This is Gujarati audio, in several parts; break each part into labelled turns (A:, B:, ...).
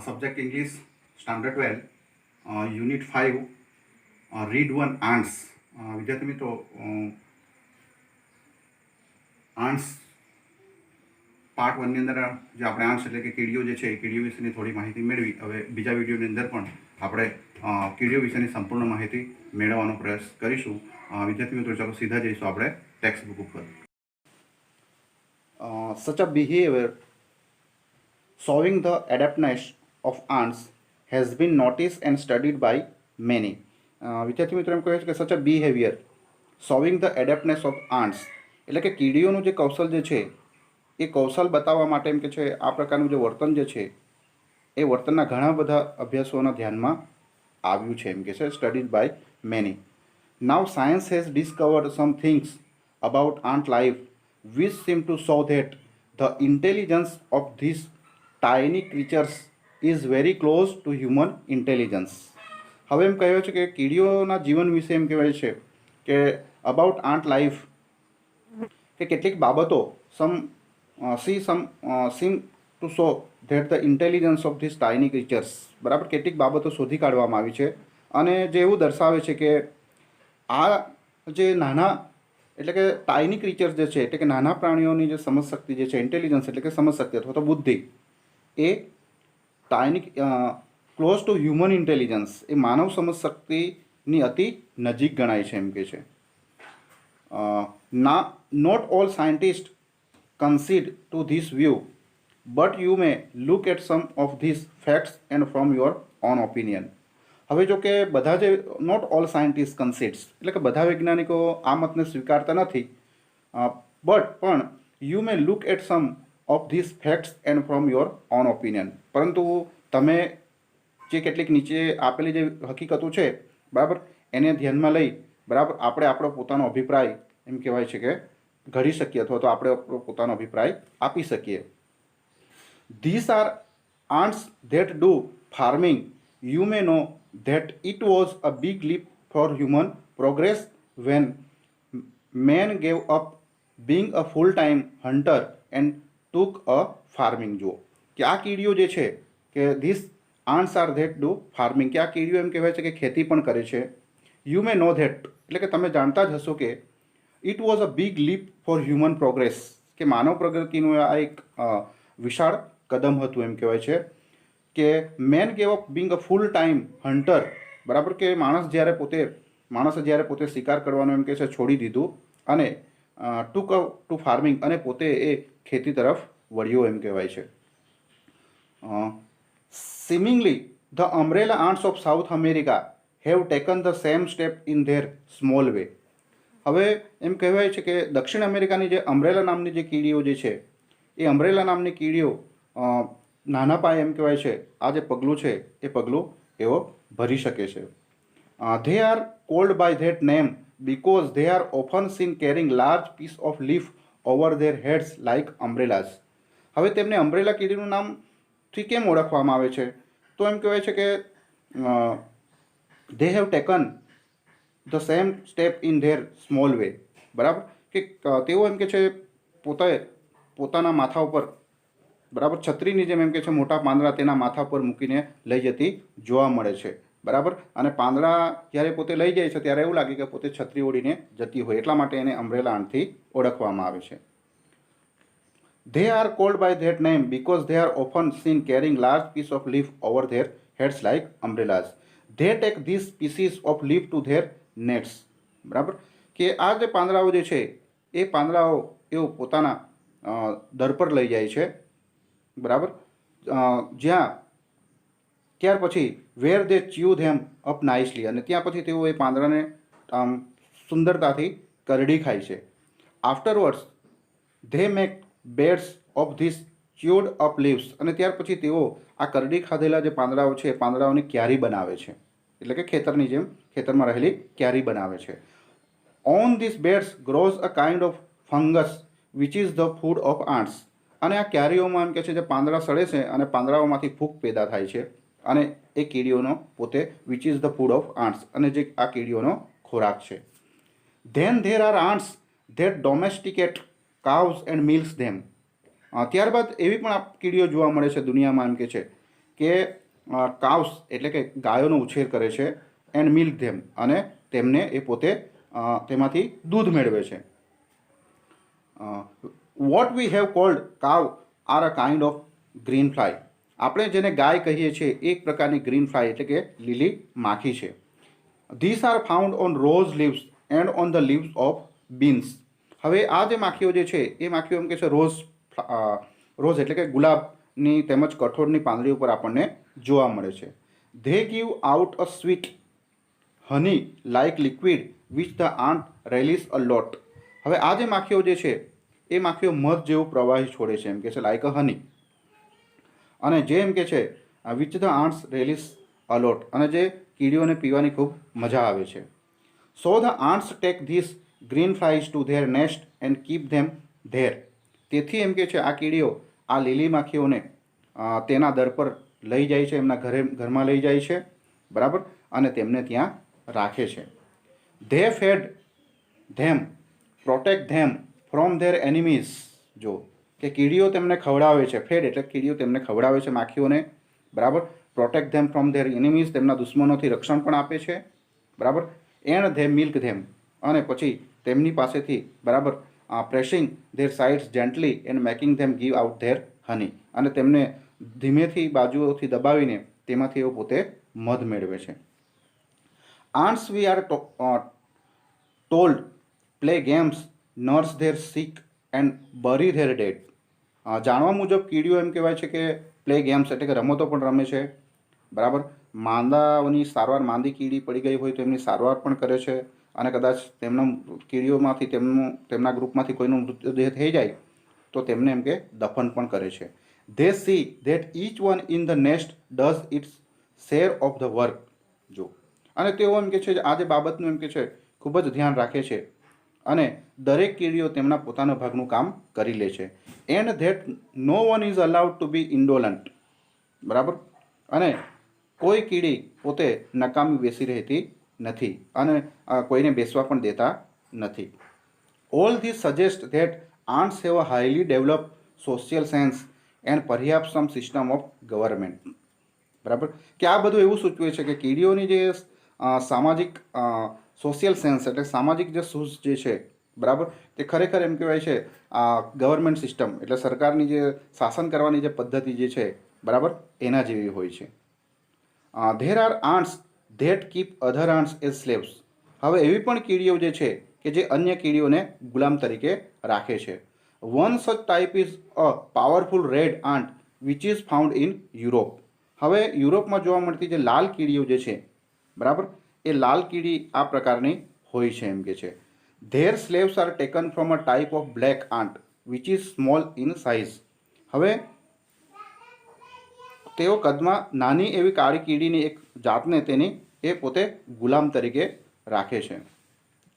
A: Subject English, Standard 12, Unit 5, Read 1 Ants. વિદ્યાર્થી મિત્રો, આન્ટ્સ પાર્ટ 1 ની અંદર જે આપણે આન્ટ્સ એટલે કે કીડીઓ જે છે એ કીડીઓ વિશેની થોડી માહિતી મેળવી. હવે બીજા વિડીયોની અંદર પણ આપણે કીડીઓ વિશેની સંપૂર્ણ માહિતી મેળવવાનો પ્રયાસ કરીશું. વિદ્યાર્થી મિત્રો, ચાલો સીધા જઈશું આપણે ટેક્સ્ટ બુક ઉપર. Such a behavior showing the adaptness of ants has been noticed and studied by many. વિદ્યાર્થી મિત્રો એમ કહે છે કે such a behaviour showing the adeptness of ants એટલે કે કીડીઓનું જે કૌશલ જે છે એ કૌશલ બતાવવા માટે એમ કે છે આ પ્રકારનું જે વર્તન જે છે એ વર્તનના ઘણા બધા અભ્યાસોના ધ્યાનમાં આવ્યું છે એમ કે છે studied by many. Now science has discovered some things about ant life which seem to show that the intelligence of these tiny creatures is very close to human intelligence. હવે એમ કહેવાય છે કે કીડીઓના જીવન વિશે એમ કહેવાય છે કે અબાઉટ આન્ટ લાઈફ કે કેટલીક બાબતો સીમ to show that the intelligence of this tiny ક્રીચર્સ, બરાબર, કેટલીક બાબતો શોધી કાઢવામાં આવી છે અને જે એવું દર્શાવે છે કે આ જે નાના એટલે કે ટાઇની ક્રીચર્સ જે છે એટલે કે નાના પ્રાણીઓની જે સમજશક્તિ જે છે, ઇન્ટેલિજન્સ એટલે કે સમજશક્તિ અથવા તો બુદ્ધિ, a tiny close to human intelligence એ માનવ સમજશક્તિની અતિ નજીક ગણાય છે એમ કે છે. Not all scientist consent to this view but you may look at some of this facts and from your own opinion. હવે જો કે બધા જે નોટ ઓલ સાયન્ટિસ્ટ કન્સીડ્સ એટલે કે બધા વૈજ્ઞાનિકો આ મતને સ્વીકારતા નથી, પણ you may look at some of this facts and from your own opinion, પરંતુ તમે જે કેટલીક નીચે આપેલી જે હકીકતો છે, બરાબર, એને ધ્યાનમાં લઈ, બરાબર, આપણે આપણો પોતાનો અભિપ્રાય એમ કહેવાય છે કે ઘડી શકીએ અથવા તો આપણે આપણો પોતાનો અભિપ્રાય આપી શકીએ. This are ants that do farming. You may know that it was a big leap for human progress when man gave up being a full-time hunter and took a farming job. કે આ કીડીઓ જે છે કે this ants are that do farming, કે આ કીડીઓ એમ કહેવાય છે કે ખેતી પણ કરે છે. યુ મે નો ધેટ એટલે કે તમે જાણતા જ હશો કે it was a big leap for human progress, કે માનવ પ્રગતિનું આ એક વિશાળ કદમ હતું એમ કહેવાય છે કે man gave up being a full time hunter, બરાબર, કે માણસે જ્યારે પોતે શિકાર કરવાનું એમ કહે છે છોડી દીધું અને ટુ ફાર્મિંગ અને પોતે એ ખેતી તરફ વળ્યો એમ કહેવાય છે. Seemingly the umbrella ants of South America have taken the same step in their small way. હવે એમ કહેવાય છે કે દક્ષિણ અમેરિકાની જે અમ્બ્રેલા નામની જે કીડીઓ જે છે એ અમ્બ્રેલા નામની કીડીઓ નાના પાયે એમ કહેવાય છે આ જે પગલું છે એ પગલું એવો ભરી શકે છે. They are called by that name because they are often seen carrying large piece of leaf over their heads like umbrellas. હવે તેમને અમ્બ્રેલા કીડીનું નામથી કેમ ઓળખવામાં આવે છે? તો એમ કહેવાય છે કે they have taken the same step in their small way, બરાબર, કે તેઓ એમ કે છે પોતાના માથા ઉપર, બરાબર, છત્રીની જેમ એમ કે છે મોટા પાંદડા તેના માથા પર મૂકીને લઈ જતી જોવા મળે છે, બરાબર, અને પાંદડા જ્યારે પોતે લઈ જાય છે ત્યારે એવું લાગે કે પોતે છત્રી ઓઢીને જતી હોય, એટલા માટે એને અમ્બ્રેલા આન્ટથી ઓળખવામાં આવે છે. They are called by that name because they are often seen carrying large piece of leaf over their heads like umbrellas. They take these pieces of leaf to their nests, બરાબર, કે આ જે પાંદડાઓ જે છે એ પાંદડાઓ એઓ પોતાના દર પર લઈ જાય છે, બરાબર, જ્યાં ત્યાર પછી વેર દે ચ્યુ ધેમ અપ નાઇસલી, અને ત્યાં પછી તેઓ એ પાંદડાને સુંદરતાથી કરડી ખાય છે. Afterwards they make beds of these chewed up leaves, અને ત્યાર પછી તેઓ આ કરડી ખાધેલા જે પાંદડાઓ છે એ પાંદડાઓની ક્યારી બનાવે છે, એટલે કે ખેતરની જેમ ખેતરમાં રહેલી ક્યારી બનાવે છે. On this beds grows a kind of fungus which is the food of ants. અને આ ક્યારીઓમાં એમ કે છે જે પાંદડા સડે છે અને પાંદડાઓમાંથી ફૂગ પેદા થાય છે અને એ કીડીઓનો પોતે which is the food of ants, અને જે આ કીડીઓનો ખોરાક છે. Then there are ants that domesticate cows and milks them. ત્યારબાદ એવી પણ કીડીઓ જોવા મળે છે દુનિયામાં એમ કે છે કે કાઉસ એટલે કે ગાયોનો ઉછેર કરે છે, એન્ડ મિલ્ક ધેમ, અને તેમને એ પોતે તેમાંથી દૂધ મેળવે છે. વોટ વી હેવ કોલ્ડ કાવ are a kind of green fly. આપણે જેને ગાય કહીએ છીએ એક પ્રકારની ગ્રીન ફ્લાય એટલે કે લીલી માખી છે. This are found on rose leaves and on the leaves of beans. હવે આ જે માખીઓ જે છે એ માખીઓ એમ કે છે રોઝ એટલે કે ગુલાબની તેમજ કઠોળની પાંદડી ઉપર આપણને જોવા મળે છે. They give out a sweet honey like liquid which the ant relish a lot. હવે આ જે માખીઓ જે છે એ માખીઓ મધ જેવું પ્રવાહી છોડે છે, એમ કે છે લાઇક અ હની, અને જે એમ કે છે which the ants relish a lot, અને જે કીડીઓને પીવાની ખૂબ મજા આવે છે. So the ants take these green flies to their nest and keep them there. તેથી એમ કે છે આ કીડીઓ આ લીલી માખીઓને તેના દર પર લઈ જાય છે, એમના ઘરમાં લઈ જાય છે, બરાબર, અને તેમને ત્યાં રાખે છે. They fed them protect them from their enemies. જો કે કીડીઓ તેમને ખવડાવે છે, ફેડ એટલે કીડીઓ તેમને ખવડાવે છે માખીઓને, બરાબર. Protect them from their enemies, તેમના દુશ્મનોથી રક્ષણ પણ આપે છે, બરાબર. એન્ડ ધે મિલ્ક ધેમ, અને પછી તેમની પાસેથી, બરાબર, pressing their sides gently and making them give out their honey, અને તેમને ધીમેથી બાજુઓથી દબાવીને તેમાંથી એઓ પોતે મધ મેળવે છે. Ants we are told play games nurse their sick and bury their dead. જાણવા મુજબ કીડીઓ એમ કહેવાય છે કે પ્લે ગેમ્સ એટલે કે રમતો પણ રમે છે, બરાબર. માંદાઓની સારવાર, માંદી કીડી પડી ગઈ હોય તો એમની સારવાર પણ કરે છે, અને કદાચ તેમના કીડીઓમાંથી તેમના ગ્રુપમાંથી કોઈનું મૃત્યુદેહ થઈ જાય તો તેમને એમ કે દફન પણ કરે છે. They see that each one in the nest does its share of the work. જો, અને તેઓ એમ કે છે આ જે બાબતનું એમ કે છે ખૂબ જ ધ્યાન રાખે છે, અને દરેક કીડીઓ તેમના પોતાના ભાગનું કામ કરી લે છે. And that no one is allowed to be indolent. બરાબર, અને કોઈ કીડી પોતે નકામી બેસી રહેતી નથી, અને કોઈને બેસવા પણ દેતા નથી. All this suggest that ants have a highly develop social sense and perhaps some system of government. બરાબર, કે આ બધું એવું સૂચવે છે કે કીડીઓની જે સામાજિક સોશિયલ સેન્સ એટલે સામાજિક જે સૂઝ જે છે, બરાબર, તે ખરેખર એમ કહેવાય છે ગવર્મેન્ટ સિસ્ટમ એટલે સરકારની જે શાસન કરવાની જે પદ્ધતિ જે છે, બરાબર, એના જેવી હોય છે. There are ants that keep other aunts as slaves. હવે એવી પણ કીડીઓ જે છે કે જે અન્ય કીડીઓને ગુલામ તરીકે રાખે છે. One such type is a powerful red ant which is found in Europe. હવે યુરોપમાં જોવા મળતી જે લાલ કીડીઓ જે છે, બરાબર, એ લાલ કીડી આ પ્રકારની હોય છે, એમ કે છે. Their slaves are taken from a type of black ant which is small in size. હવે તેઓ કદમાં નાની એવી કાળી કીડીની એક જાતને તેની એ પોતે ગુલામ તરીકે રાખે છે.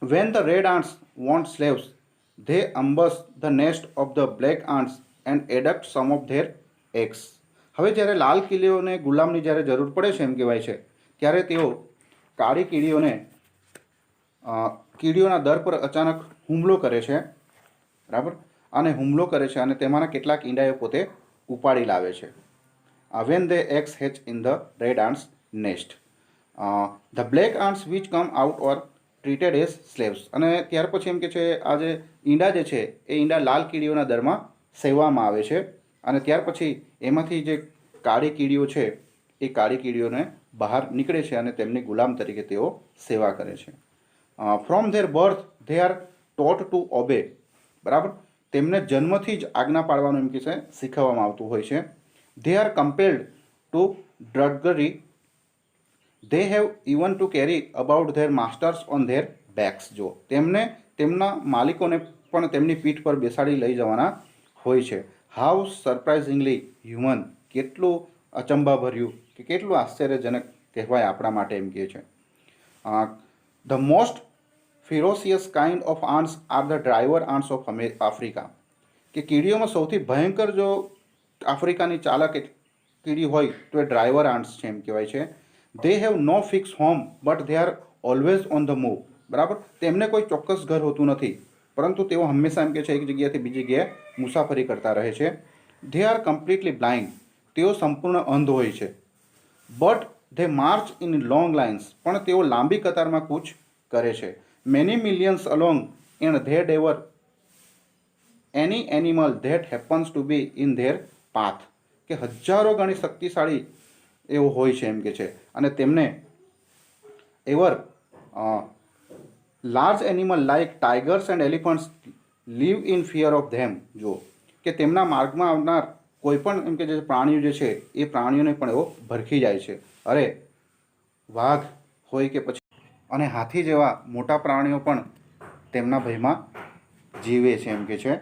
A: When the red ants want slaves they ambush the nest of the black ants and adopt some of their eggs. હવે જ્યારે લાલ કીડીઓને ગુલામની જ્યારે જરૂર પડે છે, એમ કહેવાય છે, ત્યારે તેઓ કાળી કીડીઓના દર પર અચાનક હુમલો કરે છે, બરાબર, અને હુમલો કરે છે, અને તેમાંના કેટલાક ઈંડાઓ પોતે ઉપાડી લાવે છે. When they eggs hatch in the red ants nest. The black ants which come out or treated as slaves. અને ત્યાર પછી એમ કે છે આ જે ઈંડા જે છે એ ઈંડા લાલ કીડીઓના દરમાં સેવવામાં આવે છે, અને ત્યાર પછી એમાંથી જે કાળી કીડીઓ છે એ કાળી કીડીઓને બહાર નીકળે છે, અને તેમની ગુલામ તરીકે તેઓ સેવા કરે છે. From their birth they are taught to obey. બરાબર, તેમને જન્મથી જ આજ્ઞા પાડવાનું એમ કે છે શીખવવામાં આવતું હોય છે. They are compelled to drudgery. They have even to carry about their masters on their backs. જો, તેમને તેમના માલિકોને પણ તેમની પીઠ પર બેસાડી લઈ જવાના હોય છે. How surprisingly human. કેટલું અચંબાભર્યું કે કેટલું આશ્ચર્યજનક કહેવાય આપણા માટે, એમ કહે છે. The most ferocious kind of ants are the driver ants of Africa. કે કીડીઓમાં સૌથી ભયંકર જો આફ્રિકાની ચાલક કીડી હોય તો એ ડ્રાઈવર આન્ટ્સ છે, એમ કહેવાય છે. They have no fix home but they are always on the move. બરાબર, તેમને કોઈ ચોક્કસ ઘર હોતું નથી, પરંતુ તેઓ હંમેશા એમ કે છે એક જગ્યાએથી બીજી જગ્યાએ મુસાફરી કરતા રહે છે. They are completely blind. તેઓ સંપૂર્ણ અંધ હોય છે. But they march in long lines, પણ તેઓ લાંબી કતારમાં કૂચ કરે છે. Many millions along and they'd ever any animal that happens to be in their path, કે હજારો ગણી શક્તિશાળી એવો હોય છે એમ કે છે, અને તેમને ever large animal like tigers and elephants live in fear of them. જો કે તેમના માર્ગમાં આવનાર કોઈ પણ એમ કે જે પ્રાણીઓ જે છે એ પ્રાણીઓને પણ એવો ભરખી જાય છે. અરે વાઘ હોય કે પછી અને હાથી જેવા મોટા પ્રાણીઓ પણ તેમના ભયમાં જીવે છે એમ કે છે.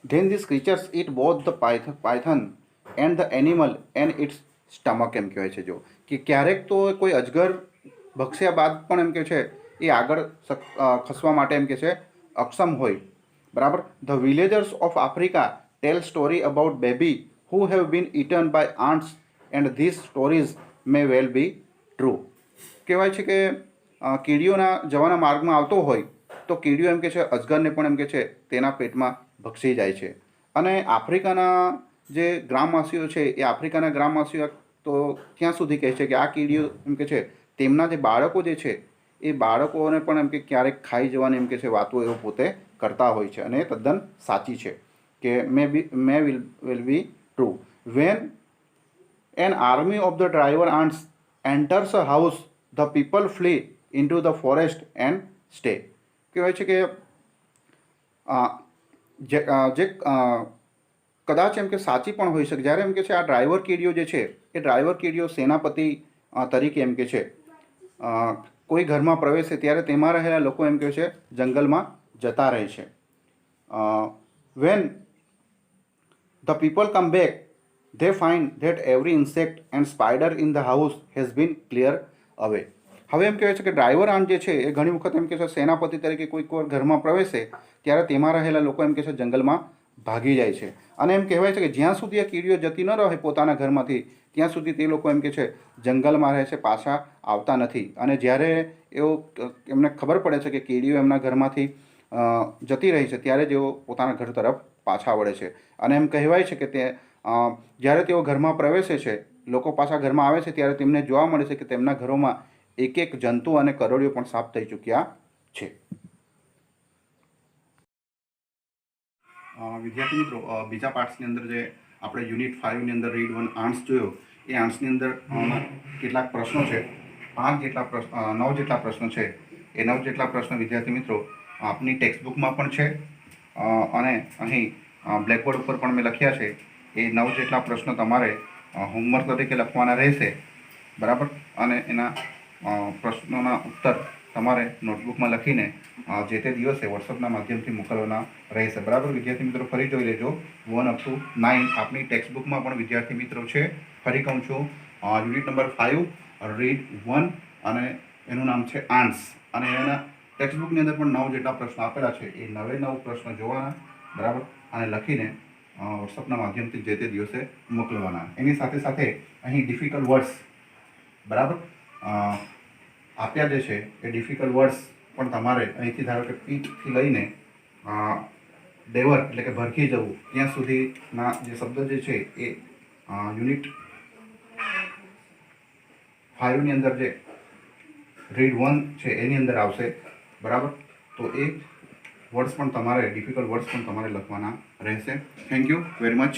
A: Then this creatures eat both the python and the animal and its stomach, એમ કહેવાય છે. જો કે ક્યારેક તો કોઈ અજગર ભક્ષ્યા બાદ પણ એમ કે છે એ આગળ ખસવા માટે એમ કે છે અક્ષમ હોય. બરાબર. The villagers of Africa tell story about baby who have been eaten by ants and this stories may well be true. કહેવાય છે કે કીડીઓના જવાના માર્ગમાં આવતો હોય તો કીડીઓ એમ કે છે અજગરને પણ એમ કે છે તેના પેટમાં ભક્ષી જાય છે. અને આફ્રિકાના જે ગ્રામવાસીઓ છે એ આફ્રિકાના ગ્રામવાસીઓ તો ત્યાં સુધી કહે છે કે આ કીડીઓ એમ કે છે તેમના જે બાળકો જે છે એ બાળકોને પણ એમ કે ક્યારેક ખાઈ જવાની એમ કે છે વાતો એવો પોતે કરતા હોય છે, અને એ તદ્દન સાચી છે કે may will be true. When an army of the driver ants enters a house the people flee into the forest and stay. કહેવાય છે કે જે કદાચ એમ કે સાચી પણ હોઈ શકે. જ્યારે એમ કે છે આ ડ્રાઈવર કીડીઓ જે છે એ ડ્રાઈવર કીડીઓ સેનાપતિ તરીકે એમ કે છે કોઈ ઘરમાં પ્રવેશે ત્યારે તેમાં રહેલા લોકો એમ કહે છે જંગલમાં જતા રહે છે. When the people come back they find that every insect and spider in the house has been cleared away. હવે એમ કહેવાય છે કે ડ્રાઈવર આન જે છે એ ઘણી વખત એમ કે છે સેનાપતિ તરીકે કોઈક વાર ઘરમાં પ્રવેશે ત્યારે તેમાં રહેલા લોકો એમ કે છે જંગલમાં ભાગી જાય છે. અને એમ કહેવાય છે કે જ્યાં સુધી આ કીડીઓ જતી ન રહે પોતાના ઘરમાંથી ત્યાં સુધી તે લોકો એમ કે છે જંગલમાં રહે છે, પાછા આવતા નથી. અને જ્યારે એમને ખબર પડે છે કે કીડીઓ એમના ઘરમાંથી જતી રહી છે ત્યારે જ એઓ પોતાના ઘર તરફ પાછા વળે છે. અને એમ કહેવાય છે કે તે જ્યારે તેઓ ઘરમાં પ્રવેશે છે, લોકો પાછા ઘરમાં આવે છે ત્યારે તેમને જોવા મળે છે કે તેમના ઘરોમાં એક એક જંતુ અને કરોળીઓ પણ સાફ થઈ ચૂક્યા છે. વિદ્યાર્થી મિત્રો, બીજા પાર્ટ્સની અંદર જે આપણે યુનિટ 5 ની અંદર રીડ 1 આન્ટ્સ જોયો એ આન્ટ્સની અંદર કેટલાક પ્રશ્નો છે, 9 જેટલા પ્રશ્નો છે. એ 9 જેટલા પ્રશ્નો વિદ્યાર્થી મિત્રો આપની ટેક્સ્ટબુકમાં પણ છે અને અહીં બ્લેકબોર્ડ ઉપર પણ મેં લખ્યા છે. એ 9 જેટલા પ્રશ્નો તમારે હોમવર્ક તરીકે લખવાના રહેશે. બરાબર. અને એના પ્રશ્નોના ઉત્તર તમારે નોટબુકમાં લખીને જે તે દિવસે વોટ્સઅપના માધ્યમથી મોકલવાના રહેશે. બરાબર વિદ્યાર્થી મિત્રો, ફરી જોઈ લેજો 1 અપ ટુ 9 આપણી ટેક્સ્ટબુકમાં પણ વિદ્યાર્થી મિત્રો છે. ફરી કહું છું, યુનિટ નંબર 5 રીડ 1 અને એનું નામ છે આન્ટ્સ. અને એના ટેક્સ્ટબુકની અંદર પણ 9 જેટલા પ્રશ્નો આપેલા છે. એ 9 પ્રશ્નો જોવાના. બરાબર. અને લખીને વોટ્સઅપના માધ્યમથી જે તે દિવસે મોકલવાના. એની સાથે સાથે અહીં ડિફિકલ્ટ વર્ડ્સ બરાબર આપ્યા જે છે એ ડિફિકલ્ટ વર્ડ્સ પણ તમારે અહીંથી ધારો કે પીઠથી લઈને ડેવર એટલે કે ભરખી જવું ત્યાં સુધીના જે શબ્દ જે છે એ યુનિટ 5 ની અંદર જે રીડ 1 છે એની અંદર આવશે. બરાબર. તો એ વર્ડ્સ પણ તમારે ડિફિકલ્ટ વર્ડ્સ પણ તમારે લખવાના રહેશે. Thank you very much.